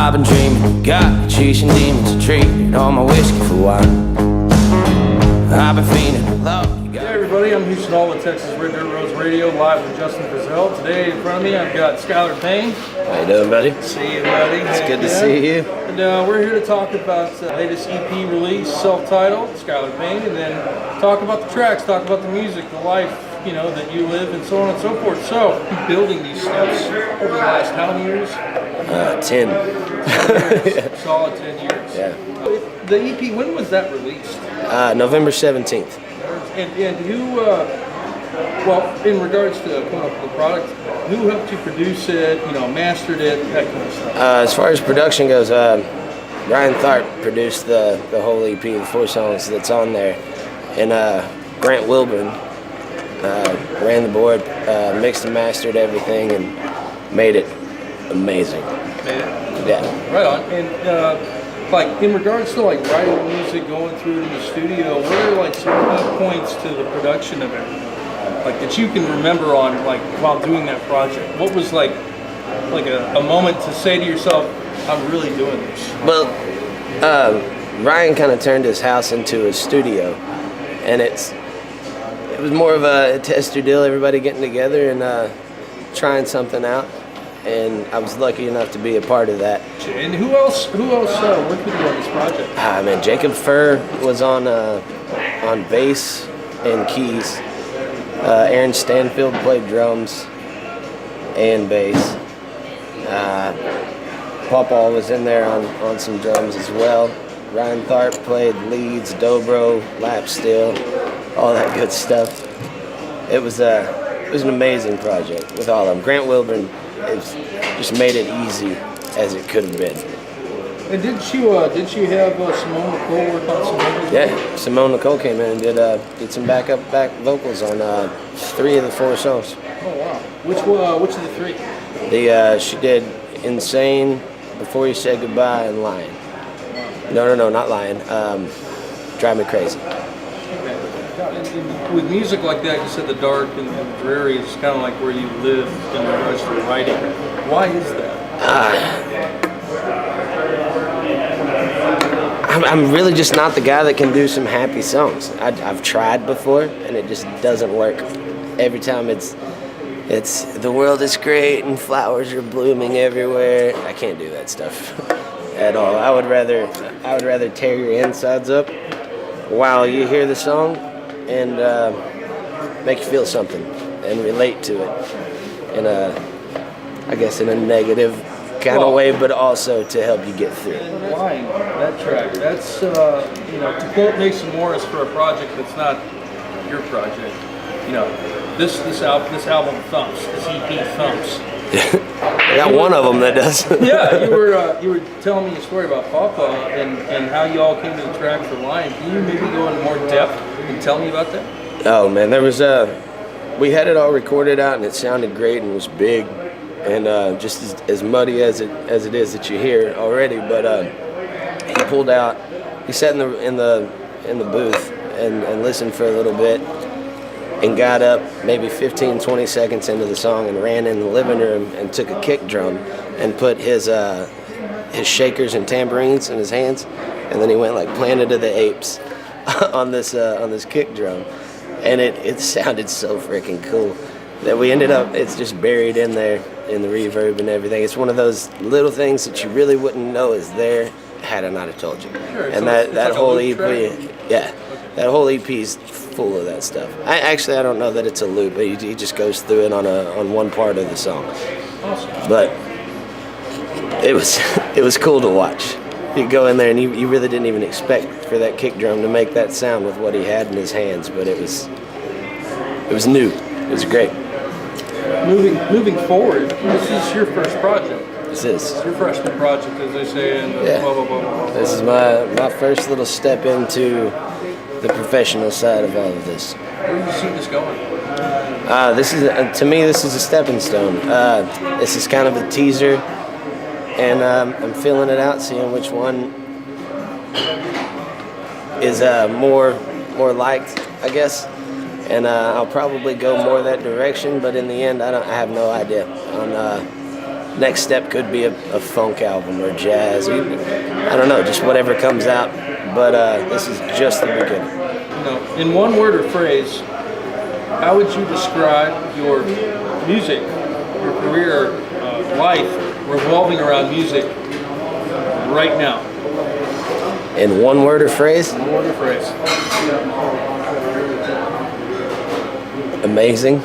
I've been dreaming, got chasing demons, trading all my whiskey for wine. I've been feeling love. Hey everybody, I'm Houston Hall with Texas Red Dirt Rose Radio, live with Justin Frizzell. Today in front of me I've got Skylar Payne. How you doing, buddy? See you, buddy. It's good to see you. And we're here to talk about the latest EP release, self-titled, Skylar Payne, and then talk about the tracks, talk about the music, the life, you know, that you live, and so on and so forth. So, building these steps over the last how many years? 10. Solid 10 years. Yeah. The EP, when was that released? November 17th. And who, well, in regards to coming up with the product, who helped you produce it, you know, mastered it, that kind of stuff? As far as production goes, Ryan Tharp produced the whole EP, the 4 songs that's on there. And Grant Wilburn ran the board, mixed and mastered everything, and made it amazing. Made it? Yeah. Right on. And like in regards to like writing the music, going through it in the studio, what are like some key points to the production of it, like that you can remember on like while doing that project? What was like a moment to say to yourself, I'm really doing this? Well, Ryan kind of turned his house into a studio, and it was more of a tester deal, everybody getting together and trying something out. And I was lucky enough to be a part of that. And who else worked with you on this project? Man, Jacob Furr was on bass and keys. Aaron Stanfield played drums and bass. Pawpaw was in there on some drums as well. Ryan Tharp played leads, dobro, lap steel, all that good stuff. It was an amazing project with all of them. Grant Wilburn just made it easy as it could have been. And did you have Simone Nicole work on some of it? Yeah, Simone Nicole came in and did some back vocals on 3 of the 4 songs. Oh wow! Which of the 3? She did Insane, Before You Said Goodbye, and Lying. No, not Lying. Drive Me Crazy. And with music like that, you said the dark and the dreary is kind of like where you live in regards to writing. Why is that? I'm really just not the guy that can do some happy songs. I've tried before, and it just doesn't work. Every time it's the world is great and flowers are blooming everywhere. I can't do that stuff at all. I would rather tear your insides up while you hear the song and make you feel something and relate to it in I guess in a negative kind of way, but also to help you get through it. Lying, that track, that's, to quote Mason Morris for a project that's not your project, this album thumps, this EP thumps. I got one of them that does. Yeah, you were telling me a story about Pawpaw and how you all came to the track for Lion. Can you maybe go into more depth and tell me about that? Oh man, there was we had it all recorded out and it sounded great and was big and just as muddy as it is that you hear already. But he pulled out. He sat in the booth and listened for a little bit. And got up maybe 15-20 seconds into the song and ran in the living room and took a kick drum and put his shakers and tambourines in his hands, and then he went like Planet of the Apes on this kick drum, and it sounded so freaking cool that we ended up, it's just buried in there in the reverb and everything. It's one of those little things that you really wouldn't know is there had I not have told you. Sure, and so that whole EP, track? yeah. That whole EP is full of that stuff. I don't know that it's a loop. He just goes through it on one part of the song. Awesome. But it was cool to watch. You go in there and you really didn't even expect for that kick drum to make that sound with what he had in his hands. But it was new. It was great. Moving forward, this is your first project. This is It's your freshman project, as they say, and Yeah. blah blah blah blah. This is my first little step into the professional side of all of this. Where do you see this going? This is to me. This is a stepping stone. This is kind of a teaser, and I'm feeling it out, seeing which one is more liked, I guess. And I'll probably go more that direction. But in the end, I have no idea on next step could be a funk album or jazz. I don't know, just whatever comes out. But this is just the beginning. You know, in one word or phrase, how would you describe your music, your career, life revolving around music right now? In one word or phrase? One word or phrase. Amazing.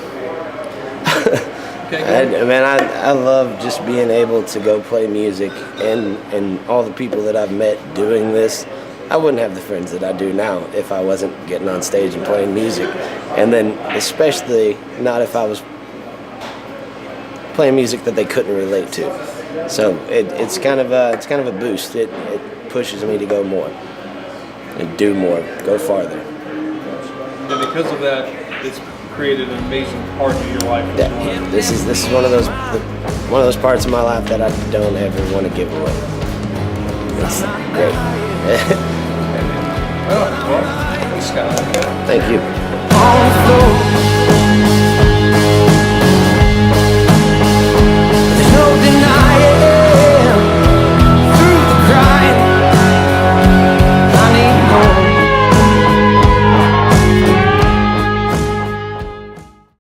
Okay, I love just being able to go play music, and all the people that I've met doing this. I wouldn't have the friends that I do now if I wasn't getting on stage and playing music, and then especially not if I was playing music that they couldn't relate to. So it's kind of a boost. It pushes me to go more and do more, go farther. And because of that, it's created an amazing part of your life. Yeah, this is one of those parts of my life that I don't ever want to give away. It's great. Well, thanks, Skylar. Thank you. On the floor.